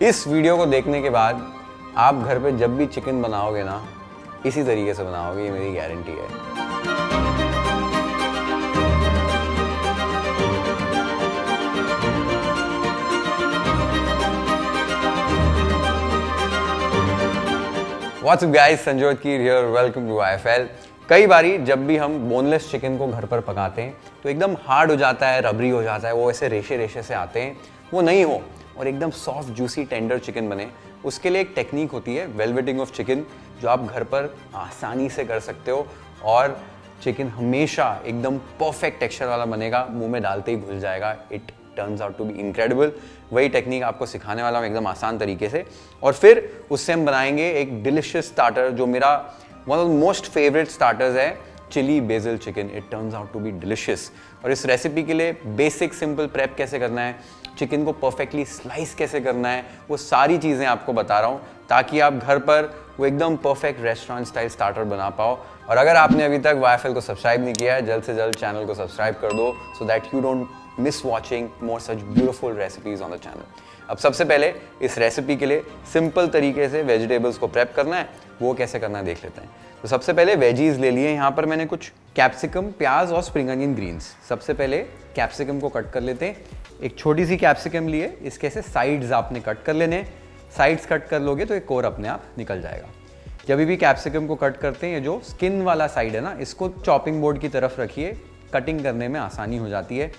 इस वीडियो को देखने के बाद आप घर पे जब भी चिकन बनाओगे ना, इसी तरीके से बनाओगे, ये मेरी गारंटी है। What's up guys, Sanjyot Keer here, welcome to IFL। कई बारी जब भी हम बोनलेस चिकन को घर पर पकाते हैं तो एकदम हार्ड हो जाता है, रबरी हो जाता है, वो ऐसे रेशे रेशे से आते हैं, वो नहीं हो और एकदम सॉफ्ट जूसी टेंडर चिकन बने। उसके लिए एक टेक्निक होती है वेलवेटिंग ऑफ चिकन, जो आप घर पर आसानी से कर सकते हो और चिकन हमेशा एकदम परफेक्ट टेक्सचर वाला बनेगा, मुंह में डालते ही घुल जाएगा। It turns out to be incredible. वही टेक्निक आपको सिखाने वाला हूँ एकदम आसान तरीके से, और फिर उससे हम बनाएंगे एक डिलिशियस स्टार्टर जो मेरा one of the most favourite starters है, chilli basil chicken. It turns out to be delicious. और इस रेसिपी के लिए बेसिक सिंपल प्रेप कैसे करना है, चिकन को परफेक्टली स्लाइस कैसे करना है, वो सारी चीज़ें आपको बता रहा हूँ ताकि आप घर पर वो एकदम परफेक्ट रेस्टोरेंट स्टाइल स्टार्टर बना पाओ। और अगर आपने अभी तक YFL को सब्सक्राइब नहीं किया है, जल्द से जल्द चैनल को सब्सक्राइब कर दो, so that you don't miss watching more such beautiful recipes on the channel. अब सबसे पहले इस रेसिपी के लिए सिंपल तरीके से वेजिटेबल्स को प्रेप करना है, वो कैसे करना है देख लेते हैं। तो सबसे पहले वेजीज ले लिए। यहाँ पर मैंने कुछ कैप्सिकम, प्याज और स्प्रिंग अनियन ग्रीन्स। सबसे पहले कैप्सिकम को कट कर लेते हैं। एक छोटी सी कैप्सिकम लिए, इसके ऐसे साइड्स आपने कट कर लेने। साइड्स कट कर लोगे तो एक कोर अपने आप निकल जाएगा। जब भी कैप्सिकम को कट करते हैं, ये जो स्किन वाला साइड है ना, इसको चॉपिंग बोर्ड की तरफ रखिए, कटिंग करने में आसानी हो जाती है।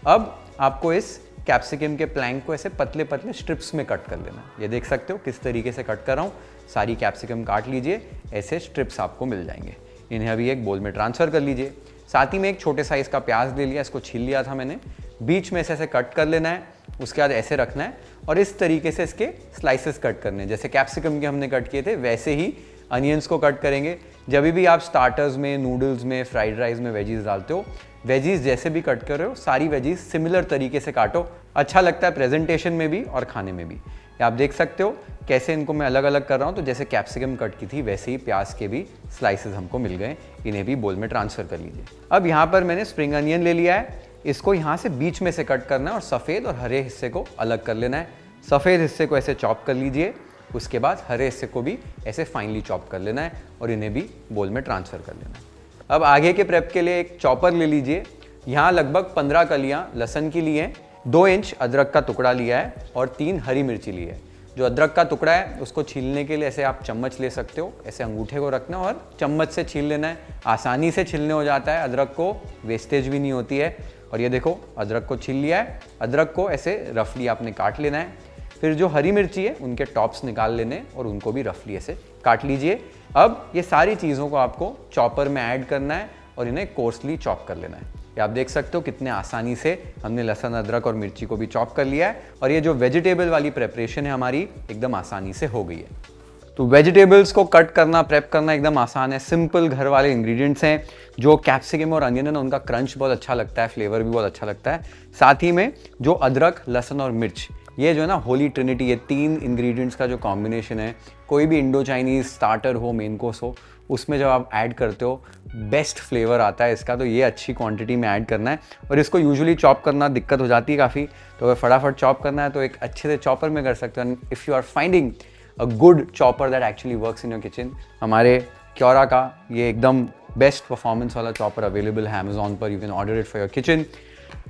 अब आपको इस कैप्सिकम के प्लैंक को ऐसे पतले पतले स्ट्रिप्स में कट कर लेना। ये देख सकते हो किस तरीके से कट कर रहा हूँ। सारी कैप्सिकम काट लीजिए, ऐसे स्ट्रिप्स आपको मिल जाएंगे। इन्हें अभी एक बोल में ट्रांसफ़र कर लीजिए। साथ ही में एक छोटे साइज़ का प्याज ले लिया, इसको छील लिया था मैंने। बीच में से ऐसे कट कर लेना है, उसके बाद ऐसे रखना है और इस तरीके से इसके स्लाइसेस कट करने हैं। जैसे कैप्सिकम के हमने कट किए थे, वैसे ही अनियंस को कट करेंगे। जब भी आप स्टार्टर्स में, नूडल्स में, फ्राइड राइस में वेजीज डालते हो, वेजीज जैसे भी कट कर रहे हो, सारी वेजीज सिमिलर तरीके से काटो। अच्छा लगता है प्रेजेंटेशन में भी और खाने में भी। आप देख सकते हो कैसे इनको मैं अलग अलग कर रहा हूँ। तो जैसे कैप्सिकम कट की थी, वैसे ही प्याज के भी स्लाइसेस हमको मिल गए। इन्हें भी बोल में ट्रांसफ़र कर लीजिए। अब यहाँ पर मैंने स्प्रिंग अनियन ले लिया है, इसको यहाँ से बीच में से कट करना है और सफ़ेद और हरे हिस्से को अलग कर लेना है। सफ़ेद हिस्से को ऐसे चॉप कर लीजिए, उसके बाद हरे हिस्से को भी ऐसे फाइनली चॉप कर लेना है और इन्हें भी बोल में ट्रांसफ़र कर लेना है। अब आगे के प्रेप के लिए एक चॉपर ले लीजिए। यहाँ लगभग 15 कलियाँ लहसुन की ली हैं, 2 इंच अदरक का टुकड़ा लिया है और 3 हरी मिर्ची ली है। जो अदरक का टुकड़ा है उसको छीलने के लिए ऐसे आप चम्मच ले सकते हो, ऐसे अंगूठे को रखना और चम्मच से छील लेना है। आसानी से छीलने हो जाता है, अदरक को वेस्टेज भी नहीं होती है। और ये देखो अदरक को छील लिया है। अदरक को ऐसे रफली आपने काट लेना है। फिर जो हरी मिर्ची है उनके टॉप्स निकाल लेने और उनको भी रफली ऐसे काट लीजिए। अब ये सारी चीज़ों को आपको चॉपर में ऐड करना है और इन्हें कोर्सली चॉप कर लेना है। ये आप देख सकते हो कितने आसानी से हमने लहसुन, अदरक और मिर्ची को भी चॉप कर लिया है और ये जो वेजिटेबल वाली प्रेपरेशन है हमारी एकदम आसानी से हो गई है। तो वेजिटेबल्स को कट करना, प्रेप करना एकदम आसान है। सिंपल घर वाले इंग्रेडिएंट्स हैं। जो कैप्सिकम और अनियन है ना, उनका क्रंच बहुत अच्छा लगता है, फ्लेवर भी बहुत अच्छा लगता है। साथ ही में जो अदरक, लहसुन और मिर्च, ये जो है ना होली ट्रिनिटी, ये 3 इंग्रेडिएंट्स का जो कॉम्बिनेशन है, कोई भी इंडो चाइनीज़ स्टार्टर हो, मेन कोर्स हो, उसमें जब आप ऐड करते हो बेस्ट फ्लेवर आता है इसका। तो ये अच्छी क्वांटिटी में ऐड करना है और इसको यूजुअली चॉप करना दिक्कत हो जाती है काफ़ी। तो अगर फटाफट चॉप करना है तो एक अच्छे से चॉपर में कर सकते हो। If you are finding a good chopper that actually works in your kitchen, हमारे क्योरा का ये एकदम बेस्ट परफॉर्मेंस वाला चॉपर अवेलेबल है अमेजॉन पर। You can order it for your kitchen.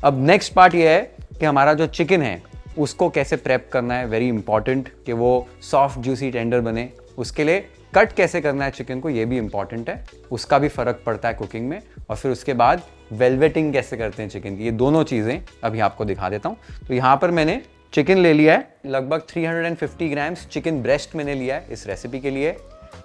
अब नेक्स्ट पार्ट ये है कि हमारा जो चिकन है उसको कैसे प्रेप करना है। वेरी इंपॉर्टेंट कि वो सॉफ्ट जूसी टेंडर बने। उसके लिए कट कैसे करना है चिकन को, ये भी इंपॉर्टेंट है, उसका भी फ़र्क पड़ता है कुकिंग में। और फिर उसके बाद वेलवेटिंग कैसे करते हैं चिकन की, ये दोनों चीज़ें अभी आपको दिखा देता हूँ। तो यहाँ पर मैंने चिकन ले लिया है, लगभग 350 ग्राम्स चिकन ब्रेस्ट मैंने लिया है इस रेसिपी के लिए।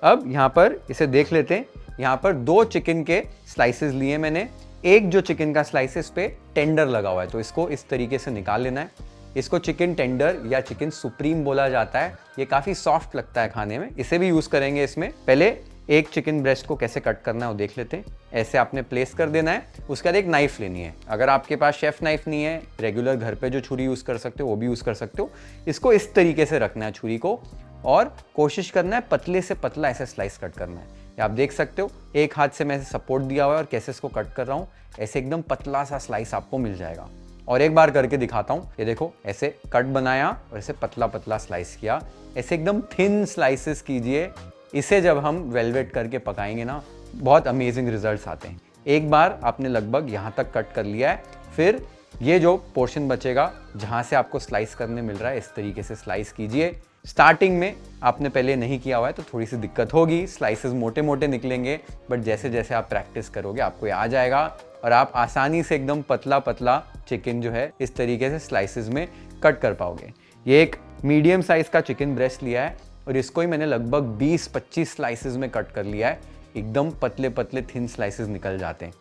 अब यहाँ पर इसे देख लेते हैं। यहाँ पर 2 चिकन के स्लाइसेस लिए मैंने। एक जो चिकन का स्लाइसेस पे टेंडर लगा हुआ है, तो इसको इस तरीके से निकाल लेना है। इसको चिकन टेंडर या चिकन सुप्रीम बोला जाता है। ये काफ़ी सॉफ्ट लगता है खाने में, इसे भी यूज़ करेंगे इसमें। पहले एक चिकन ब्रेस्ट को कैसे कट करना है वो देख लेते हैं। ऐसे आपने प्लेस कर देना है। उसके बाद एक नाइफ लेनी है। अगर आपके पास शेफ नाइफ नहीं है, रेगुलर घर पे जो छुरी यूज़ कर सकते हो वो भी यूज़ कर सकते हो। इसको इस तरीके से रखना है छुरी को और कोशिश करना है पतले से पतला ऐसे स्लाइस कट करना है। आप देख सकते हो एक हाथ से मैं सपोर्ट दिया हुआ है और कैसे इसको कट कर रहा हूँ, ऐसे एकदम पतला सा स्लाइस आपको मिल जाएगा। और एक बार करके दिखाता हूँ। ये देखो, ऐसे कट बनाया और ऐसे पतला पतला स्लाइस किया, ऐसे एकदम थिन स्लाइसेस कीजिए। इसे जब हम वेलवेट करके पकाएंगे ना, बहुत अमेजिंग रिजल्ट्स आते हैं। एक बार आपने लगभग यहाँ तक कट कर लिया है, फिर ये जो पोर्शन बचेगा जहाँ से आपको स्लाइस करने मिल रहा है, इस तरीके से स्लाइस कीजिए। स्टार्टिंग में आपने पहले नहीं किया हुआ है तो थोड़ी सी दिक्कत होगी, स्लाइसेस मोटे मोटे निकलेंगे, बट जैसे जैसे आप प्रैक्टिस करोगे आपको ये आ जाएगा और आप आसानी से एकदम पतला पतला चिकन जो है इस तरीके से स्लाइसेस में कट कर पाओगे। ये एक मीडियम साइज का चिकन ब्रेस्ट लिया है और इसको ही मैंने लगभग 20-25 स्लाइसेस में कट कर लिया है। एकदम पतले पतले थिन स्लाइसेस निकल जाते हैं।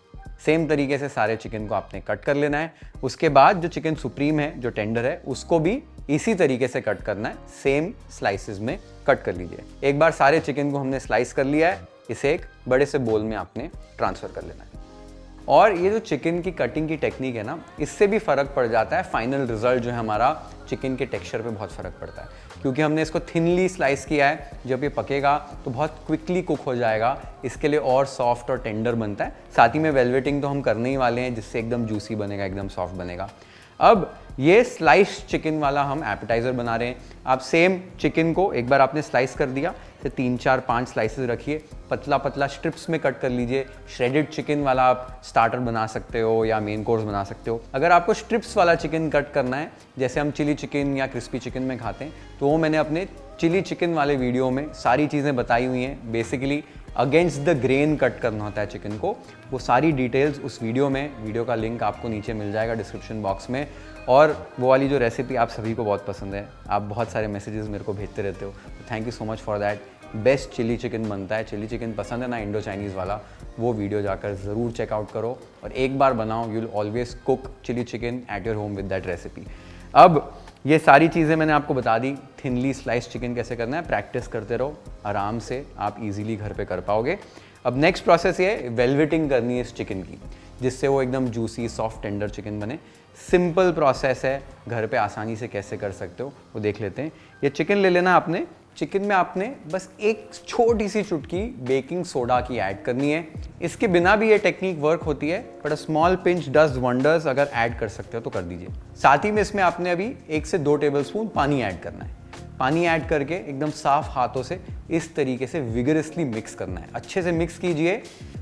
सेम तरीके से सारे चिकन को आपने कट कर लेना है। उसके बाद जो चिकन सुप्रीम है, जो टेंडर है, उसको भी इसी तरीके से कट करना है, सेम स्लाइसेस में कट कर लीजिए। एक बार सारे चिकन को हमने स्लाइस कर लिया है, इसे एक बड़े से बोल में आपने ट्रांसफर कर लेना है। और ये जो चिकन की कटिंग की टेक्निक है ना, इससे भी फर्क पड़ जाता है। फाइनल रिजल्ट जो है हमारा, चिकन के टेक्सचर पे बहुत फर्क पड़ता है, क्योंकि हमने इसको थिनली स्लाइस किया है। जब ये पकेगा तो बहुत क्विकली कुक हो जाएगा, इसके लिए और सॉफ्ट और टेंडर बनता है। साथ ही में वेलवेटिंग तो हम करने ही वाले हैं, जिससे एकदम जूसी बनेगा, एकदम सॉफ्ट बनेगा। अब ये स्लाइस चिकन वाला हम एपेटाइजर बना रहे हैं। आप सेम चिकन को एक बार आपने स्लाइस कर दिया, तो 3-4-5 स्लाइसेस रखिए, पतला पतला स्ट्रिप्स में कट कर लीजिए। श्रेडेड चिकन वाला आप स्टार्टर बना सकते हो या मेन कोर्स बना सकते हो। अगर आपको स्ट्रिप्स वाला चिकन कट करना है, जैसे हम चिली चिकन या क्रिस्पी चिकन में खाते हैं, तो वो मैंने अपने चिली चिकन वाले वीडियो में सारी चीज़ें बताई हुई हैं। Basically against the grain cut करना होता है चिकन को, वो सारी डिटेल्स उस वीडियो में, वीडियो का लिंक आपको नीचे मिल जाएगा डिस्क्रिप्शन बॉक्स में। और वो वाली जो रेसिपी आप सभी को बहुत पसंद है, आप बहुत सारे मैसेजेस मेरे को भेजते रहते हो, thank you so much for that. Best chilli chicken बनता है। चिली चिकन पसंद है ना, इंडो चाइनीज़ वाला, वो वीडियो जाकर ज़रूर चेकआउट करो और एक बार बनाओ। You will always cook chilli chicken at your home with that recipe. अब ये सारी चीज़ें मैंने आपको बता दी। थिनली स्लाइस चिकन कैसे करना है, प्रैक्टिस करते रहो, आराम से आप इजीली घर पे कर पाओगे। अब नेक्स्ट प्रोसेस ये वेलवेटिंग करनी है इस चिकन की, जिससे वो एकदम जूसी सॉफ्ट टेंडर चिकन बने। सिंपल प्रोसेस है, घर पे आसानी से कैसे कर सकते हो वो देख लेते हैं। ये चिकन ले लेना आपने। चिकन में आपने बस एक छोटी सी चुटकी बेकिंग सोडा की ऐड करनी है। इसके बिना भी ये टेक्निक वर्क होती है, but a small pinch does wonders. अगर ऐड कर सकते हो तो कर दीजिए। साथ ही में इसमें आपने अभी 1 से 2 टेबलस्पून पानी ऐड करना है। पानी ऐड करके एकदम साफ हाथों से इस तरीके से विगरसली मिक्स करना है। अच्छे से मिक्स कीजिए।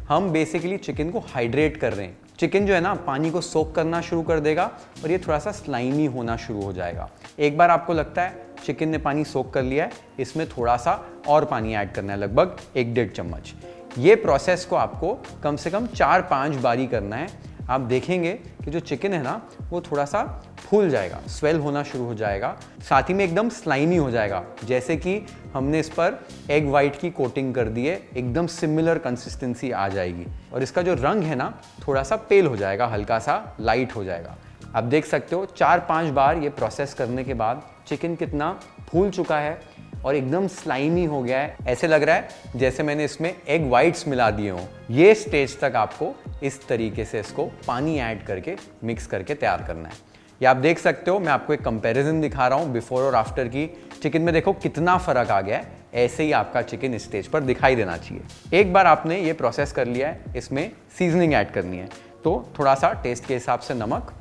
हम बेसिकली चिकन को हाइड्रेट कर रहे हैं। चिकन जो है ना, पानी को सोक करना शुरू कर देगा और ये थोड़ा सा स्लाइमी होना शुरू हो जाएगा। एक बार आपको लगता है चिकन ने पानी सोक कर लिया है, इसमें थोड़ा सा और पानी ऐड करना है, लगभग 1-1.5 चम्मच। ये प्रोसेस को आपको कम से कम 4-5 बारी करना है। आप देखेंगे कि जो चिकन है ना, वो थोड़ा सा फूल जाएगा, स्वेल होना शुरू हो जाएगा, साथ ही में एकदम स्लाइमी हो जाएगा। जैसे कि हमने इस पर एग वाइट की कोटिंग कर दी है, एकदम सिमिलर कंसिस्टेंसी आ जाएगी और इसका जो रंग है ना, थोड़ा सा पेल हो जाएगा, हल्का सा लाइट हो जाएगा। आप देख सकते हो 4-5 बार ये प्रोसेस करने के बाद चिकन कितना फूल चुका है और एकदम स्लाइमी हो गया है। ऐसे लग रहा है जैसे मैंने इसमें एग वाइट्स मिला दिए हों। ये स्टेज तक आपको इस तरीके से इसको पानी ऐड करके मिक्स करके तैयार करना है। ये आप देख सकते हो, मैं आपको एक कंपैरिजन दिखा रहा हूँ बिफोर और आफ्टर की। चिकन में देखो कितना फर्क आ गया है। ऐसे ही आपका चिकन इस स्टेज पर दिखाई देना चाहिए। एक बार आपने ये प्रोसेस कर लिया है, इसमें सीजनिंग ऐड करनी है। तो थोड़ा सा टेस्ट के हिसाब से नमक,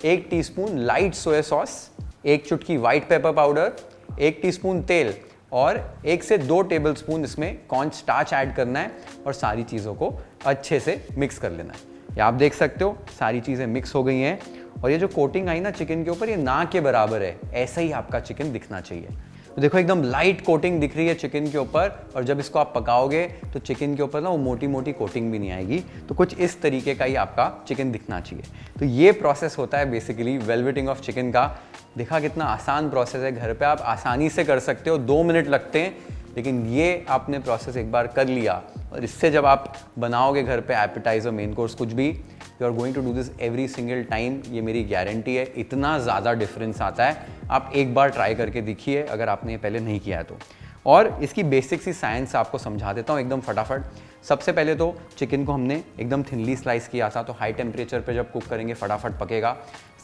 1 टीस्पून लाइट सोया सॉस, 1 चुटकी व्हाइट पेपर पाउडर, 1 टीस्पून तेल और 1 से 2 टेबलस्पून इसमें कॉर्न स्टार्च ऐड करना है और सारी चीज़ों को अच्छे से मिक्स कर लेना है। ये आप देख सकते हो सारी चीज़ें मिक्स हो गई हैं और ये जो कोटिंग आई ना चिकन के ऊपर, ये ना के बराबर है। ऐसा ही आपका चिकन दिखना चाहिए। तो देखो एकदम लाइट कोटिंग दिख रही है चिकन के ऊपर, और जब इसको आप पकाओगे तो चिकन के ऊपर ना वो मोटी मोटी कोटिंग भी नहीं आएगी। तो कुछ इस तरीके का ही आपका चिकन दिखना चाहिए। तो ये प्रोसेस होता है बेसिकली वेलवेटिंग ऑफ चिकन का। देखा कितना आसान प्रोसेस है, घर पे आप आसानी से कर सकते हो, 2 मिनट लगते हैं। लेकिन ये आपने प्रोसेस एक बार कर लिया और इससे जब आप बनाओगे घर पे एपेटाइजर, मेन कोर्स, कुछ भी, you are going to do this every single time. ये मेरी गारंटी है। इतना ज़्यादा डिफरेंस आता है। आप एक बार ट्राई करके देखिए अगर आपने ये पहले नहीं किया है तो। और इसकी बेसिक सी साइंस आपको समझा देता हूँ एकदम फटाफट। सबसे पहले तो चिकन को हमने एकदम थिनली स्लाइस किया था, तो हाई टेम्परेचर पे जब कुक करेंगे फटाफट पकेगा।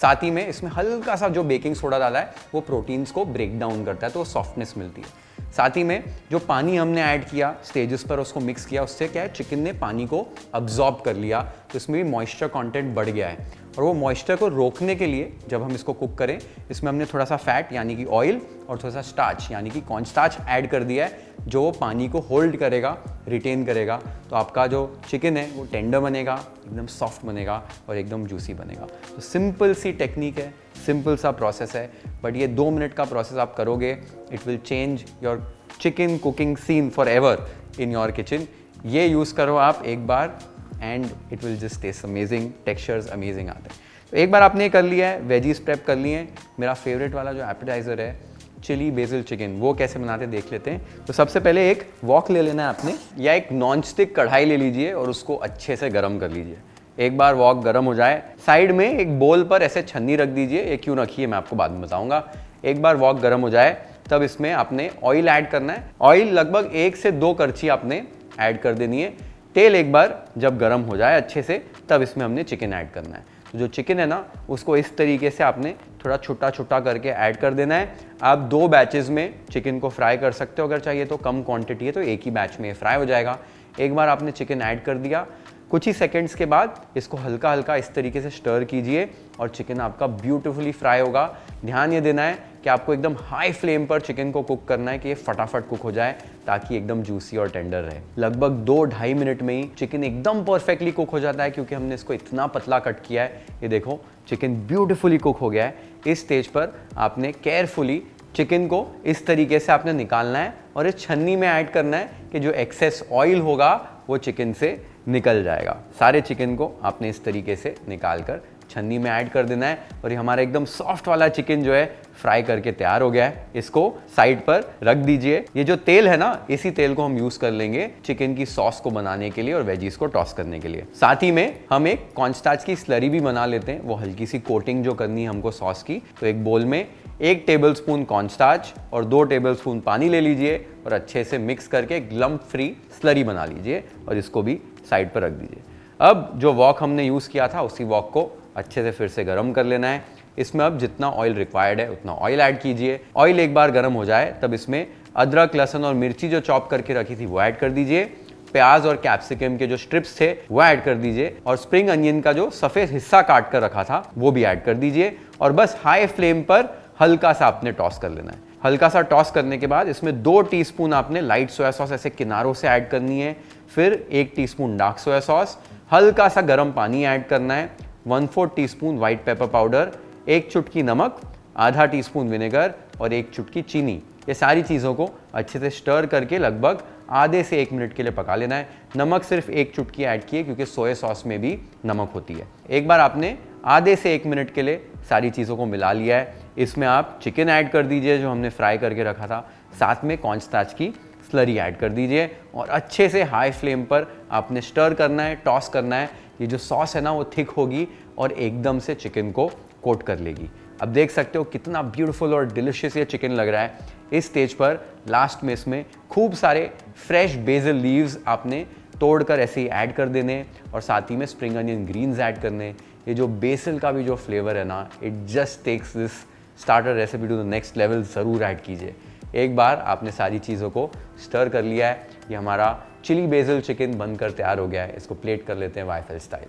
साथ ही में इसमें हल्का सा जो बेकिंग सोडा डाला है वो प्रोटीन्स को ब्रेक डाउन करता है, तो वो सॉफ्टनेस मिलती है। साथ ही में जो पानी हमने ऐड किया स्टेजेस पर, उसको मिक्स किया, उससे क्या है चिकन ने पानी को अब्जॉर्ब कर लिया, तो इसमें भी मॉइस्चर कंटेंट बढ़ गया है। और वो मॉइस्चर को रोकने के लिए जब हम इसको कुक करें, इसमें हमने थोड़ा सा फैट यानी कि ऑयल और थोड़ा सा स्टार्च यानी कि कॉर्न स्टार्च ऐड कर दिया है, जो पानी को होल्ड करेगा, रिटेन करेगा। तो आपका जो चिकन है वो टेंडर बनेगा, एकदम सॉफ्ट बनेगा और एकदम जूसी बनेगा। तो सिंपल सी टेक्निक है, सिंपल सा प्रोसेस है, बट ये 2 मिनट का प्रोसेस आप करोगे, it will change your chicken cooking scene forever in your kitchen. ये यूज़ करो आप एक बार and it will just taste amazing, textures amazing आते हैं। तो एक बार आपने कर लिया है, वेजीज प्रेप कर लिए हैं, मेरा फेवरेट वाला जो एपेटाइजर है चिली बेसिल चिकन, वो कैसे बनाते देख लेते हैं। तो सबसे पहले एक वॉक ले लेना है आपने, या एक नॉन स्टिक कढ़ाई ले लीजिए और उसको अच्छे से गर्म कर लीजिए। एक बार वॉक गर्म हो जाए, साइड में एक बोल पर ऐसे छन्नी रख दीजिए, ये क्यों रखी है मैं आपको बाद में बताऊंगा। एक बार वॉक गर्म हो जाए तब इसमें आपने ऑयल ऐड करना है। ऑयल लगभग 1 से 2 करछी आपने ऐड कर देनी है। तेल एक बार जब गर्म हो जाए अच्छे से, तब इसमें हमने चिकन ऐड करना है। तो जो चिकन है ना, उसको इस तरीके से आपने थोड़ा छोटा छोटा करके ऐड कर देना है। आप 2 बैचेस में चिकन को फ्राई कर सकते हो, अगर चाहिए तो कम क्वांटिटी है तो एक ही बैच में फ्राई हो जाएगा। एक बार आपने चिकन ऐड कर दिया, कुछ ही सेकंड्स के बाद इसको हल्का हल्का इस तरीके से स्टर कीजिए और चिकन आपका ब्यूटीफुली फ्राई होगा। ध्यान ये देना है कि आपको एकदम हाई फ्लेम पर चिकन को कुक करना है कि ये फटाफट कुक हो जाए, ताकि एकदम जूसी और टेंडर रहे। लगभग 2-2.5 मिनट में ही चिकन एकदम परफेक्टली कुक हो जाता है, क्योंकि हमने इसको इतना पतला कट किया है। ये देखो चिकन ब्यूटीफुली कुक हो गया है। इस स्टेज पर आपने केयरफुली चिकन को इस तरीके से आपने निकालना है और इस छन्नी में ऐड करना है कि जो एक्सेस ऑयल होगा वो चिकन से निकल जाएगा। सारे चिकन को आपने इस तरीके से निकाल कर छन्नी में ऐड कर देना है और ये हमारा एकदम सॉफ्ट वाला चिकन जो है फ्राई करके तैयार हो गया है। इसको साइड पर रख दीजिए। ये जो तेल है ना, इसी तेल को हम यूज कर लेंगे चिकन की सॉस को बनाने के लिए और वेजीज को टॉस करने के लिए। साथ ही में हम एक कॉर्नस्टार्च की स्लरी भी बना लेते हैं, वो हल्की सी कोटिंग जो करनी है हमको सॉस की। तो एक बोल में 1 टेबलस्पून कॉर्नस्टार्च और 2 टेबलस्पून पानी ले लीजिए और अच्छे से मिक्स करके लंप फ्री स्लरी बना लीजिए और इसको भी साइड पर रख दीजिए। अब जो वॉक हमने यूज किया था, उसी वॉक को अच्छे से फिर से गर्म कर लेना है। इसमें अब जितना ऑयल रिक्वायर्ड है उतना ऑयल ऐड कीजिए। ऑयल एक बार गर्म हो जाए तब इसमें अदरक, लहसुन और मिर्ची जो चॉप करके रखी थी वो ऐड कर दीजिए। प्याज और कैप्सिकम के जो स्ट्रिप्स थे वो ऐड कर दीजिए और स्प्रिंग अनियन का जो सफेद हिस्सा काट कर रखा था वो भी ऐड कर दीजिए और बस हाई फ्लेम पर हल्का सा आपने टॉस कर लेना है। हल्का सा टॉस करने के बाद इसमें 2 टीस्पून आपने लाइट सोया सॉस ऐसे किनारों से ऐड करनी है, फिर 1 टीस्पून डार्क सोया सॉस, हल्का सा गर्म पानी ऐड करना है, 1/4 टीस्पून व्हाइट पेपर पाउडर, 1 चुटकी नमक, आधा टीस्पून विनेगर और 1 चुटकी चीनी। ये सारी चीज़ों को अच्छे से स्टर करके लगभग आधे से 1 मिनट के लिए पका लेना है। नमक सिर्फ 1 चुटकी ऐड किए, क्योंकि सोया सॉस में भी नमक होती है। एक बार आपने आधे से 1 मिनट के लिए सारी चीज़ों को मिला लिया है, इसमें आप चिकन ऐड कर दीजिए जो हमने फ्राई करके रखा था, साथ में कॉर्नस्टार्च की स्लरी ऐड कर दीजिए और अच्छे से हाई फ्लेम पर आपने स्टर करना है, टॉस करना है। ये जो सॉस है ना, वो थिक होगी और एकदम से चिकन को कोट कर लेगी। अब देख सकते हो कितना ब्यूटीफुल और डिलिशियस ये चिकन लग रहा है। इस स्टेज पर लास्ट में इसमें खूब सारे फ्रेश बेसिल लीव्स आपने तोड़कर ऐसे ही ऐड कर देने और साथ ही में स्प्रिंग अनियन ग्रीन्स ऐड करने। ये जो बेसिल का भी जो फ्लेवर है ना, it just takes this starter recipe to the next level. ज़रूर ऐड कीजिए। एक बार आपने सारी चीज़ों को स्टर कर लिया है, ये हमारा चिली बेसिल चिकन बनकर तैयार हो गया है। इसको प्लेट कर लेते हैं वाईफाई स्टाइल।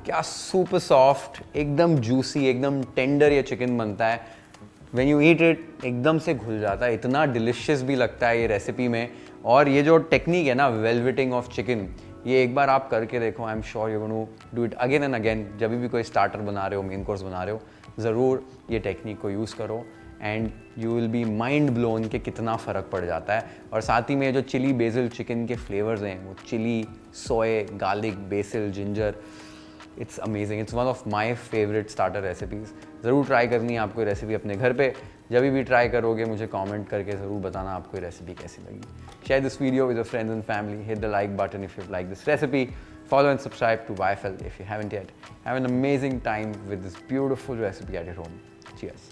क्या सुपर सॉफ्ट, एकदम जूसी, एकदम टेंडर ये चिकन बनता है। व्हेन यू ईट इट एकदम से घुल जाता है, इतना डिलिशियस भी लगता है ये रेसिपी में। और ये जो टेक्निक है ना, वेलवेटिंग ऑफ चिकन, ये एक बार आप करके देखो, I am sure you gonna do it again and again. जब भी कोई स्टार्टर बना रहे हो, मेन कोर्स बना रहे हो, ज़रूर ये टेक्निक को यूज़ करो। And you will be mind blown कि कितना फ़र्क पड़ जाता है। और साथ ही में जो चिली बेसिल चिकन के फ्लेवर्स हैं, वो चिली, सोए, garlic, BECIL, ginger, it's amazing. It's one of my favourite starter recipes. ज़रूर ट्राई करनी है आपको रेसिपी अपने घर पे। जब भी ट्राई करोगे मुझे कमेंट करके ज़रूर बताना आपको ये रेसिपी कैसी लगी। Share this video with your friends and family, hit the like button if you like this recipe, follow and subscribe to YFL if you haven't yet. Have an amazing time with this beautiful recipe at your home. Cheers.